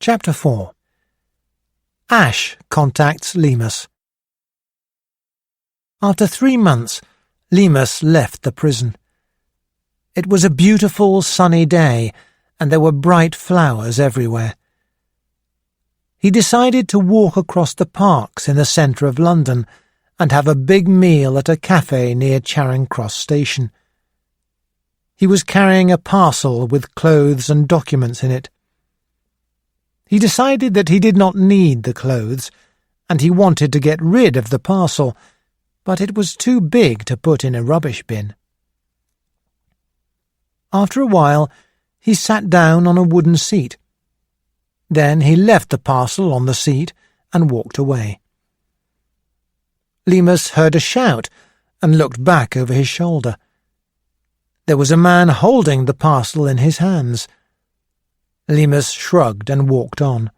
Chapter 4. Ash contacts Lemus. After 3 months, Lemus left the prison. It was a beautiful sunny day, and there were bright flowers everywhere. He decided to walk across the parks in the centre of London and have a big meal at a cafe near Charing Cross Station. He was carrying a parcel with clothes and documents in it. He decided that he did not need the clothes, and he wanted to get rid of the parcel, but it was too big to put in a rubbish bin. After a while, he sat down on a wooden seat. Then he left the parcel on the seat and walked away. Lemus heard a shout and looked back over his shoulder. There was a man holding the parcel in his hands. Lemus shrugged and walked on.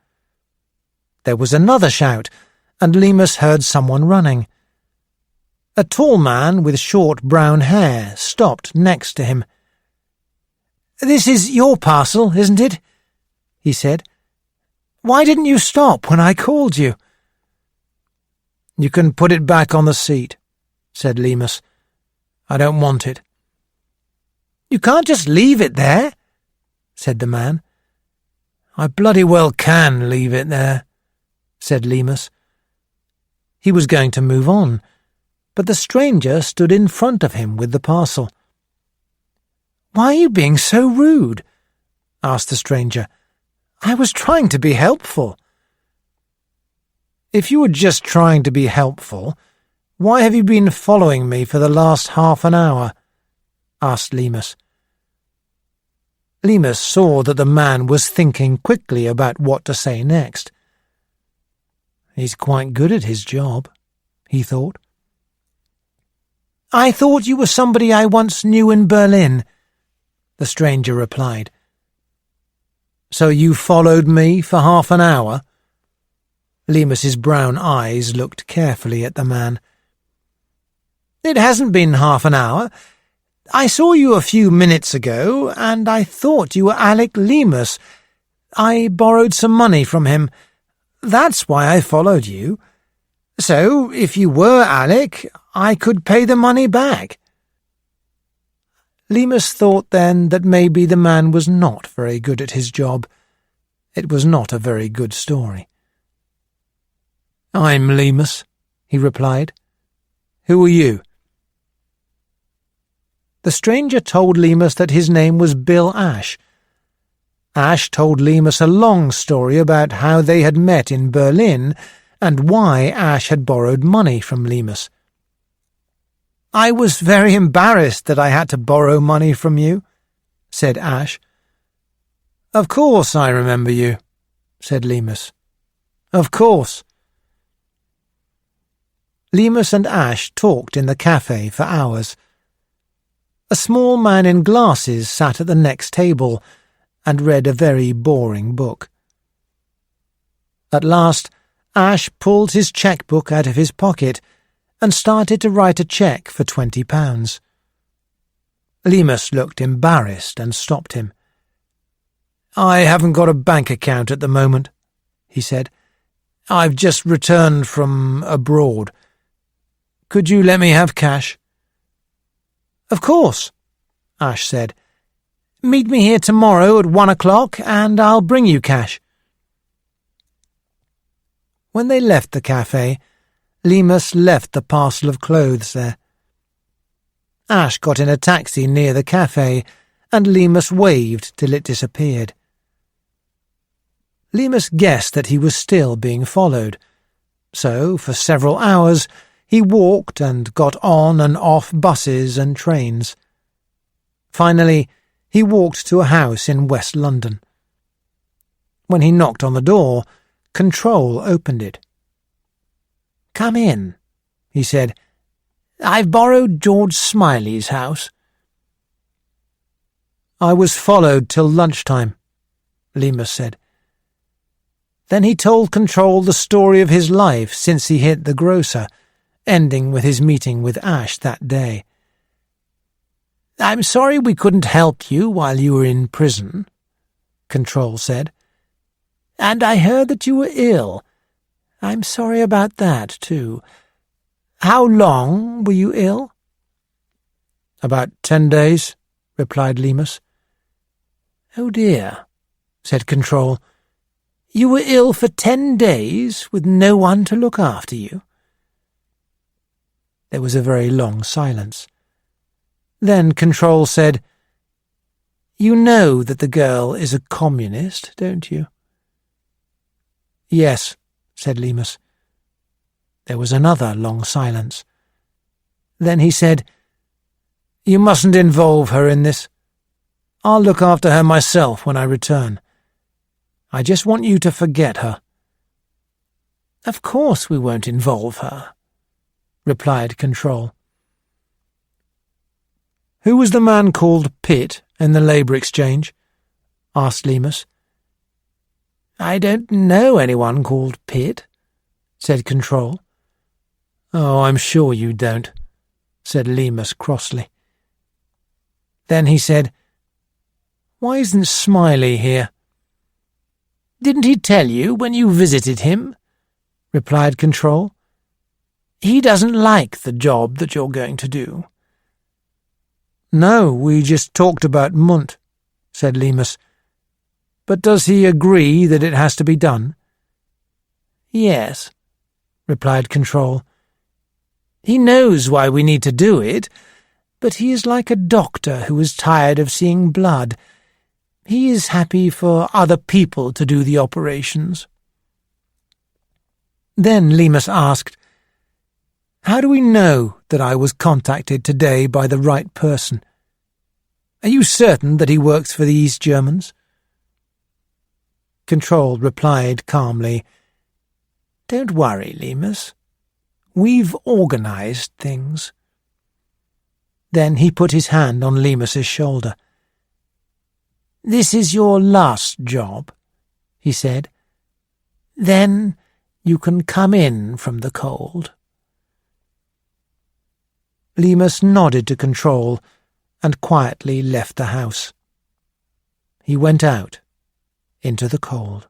There was another shout, and Lemus heard someone running. A tall man with short brown hair stopped next to him. "This is your parcel, isn't it?" he said. "Why didn't you stop when I called you?" "You can put it back on the seat," said Lemus. "I don't want it." "You can't just leave it there," said the man. "I bloody well can leave it there," said Lemus. He was going to move on, but the stranger stood in front of him with the parcel. "Why are you being so rude?" asked the stranger. "I was trying to be helpful." "If you were just trying to be helpful, why have you been following me for the last half an hour?" asked Lemus. Lemus saw that the man was thinking quickly about what to say next. "He's quite good at his job," he thought. "I thought you were somebody I once knew in Berlin," the stranger replied. "So you followed me for half an hour?" Lemus's brown eyes looked carefully at the man. "It hasn't been half an hour. I saw you a few minutes ago, and I thought you were Alec Lemus. I borrowed some money from him. That's why I followed you. So, if you were Alec, I could pay the money back." Lemus thought then that maybe the man was not very good at his job. It was not a very good story. "I'm Lemus," he replied. "Who are you?" The stranger told Lemus that his name was Bill Ash. Ash told Lemus a long story about how they had met in Berlin and why Ash had borrowed money from Lemus. "I was very embarrassed that I had to borrow money from you," said Ash. "Of course I remember you," said Lemus. "Of course." Lemus and Ash talked in the cafe for hours. A small man in glasses sat at the next table and read a very boring book. At last, Ash pulled his cheque-book out of his pocket and started to write a cheque for £20. Lemus looked embarrassed and stopped him. "I haven't got a bank account at the moment," he said. "I've just returned from abroad. Could you let me have cash?" "Of course," Ash said. "Meet me here tomorrow at 1 o'clock and I'll bring you cash." When they left the cafe, Lemus left the parcel of clothes there. Ash got in a taxi near the cafe and Lemus waved till it disappeared. Lemus guessed that he was still being followed, so for several hours he walked and got on and off buses and trains. Finally, he walked to a house in West London. When he knocked on the door, Control opened it. "Come in," he said. "I've borrowed George Smiley's house." "I was followed till lunchtime," Lemus said. Then he told Control the story of his life since he hit the grocer, ending with his meeting with Ash that day. "I'm sorry we couldn't help you while you were in prison," Control said. And I heard that you were ill. I'm sorry about that, too. How long were you ill?" "About 10 days," replied Lemus. "Oh dear," said Control. "You were ill for 10 days with no one to look after you?" There was a very long silence. Then Control said, "You know that the girl is a communist, don't you?" "Yes," said Lemus. There was another long silence. Then he said, "You mustn't involve her in this. I'll look after her myself when I return. I just want you to forget her." "Of course we won't involve her," replied Control. "Who was the man called Pitt in the Labour Exchange?" asked Lemus. "I don't know anyone called Pitt," said Control. "Oh, I'm sure you don't," said Lemus crossly. Then he said, "Why isn't Smiley here?" "Didn't he tell you when you visited him?" replied Control. "He doesn't like the job that you're going to do." "No, we just talked about Munt," said Lemus. "But does he agree that it has to be done?" "Yes," replied Control. "He knows why we need to do it, but he is like a doctor who is tired of seeing blood. He is happy for other people to do the operations." Then Lemus asked, "How do we know that I was contacted today by the right person? Are you certain that he works for the East Germans?" Control replied calmly, "Don't worry, Lemus. We've organized things." Then he put his hand on Lemus's shoulder. "This is your last job," he said. "Then you can come in from the cold." Lemus nodded to Control and quietly left the house. He went out into the cold.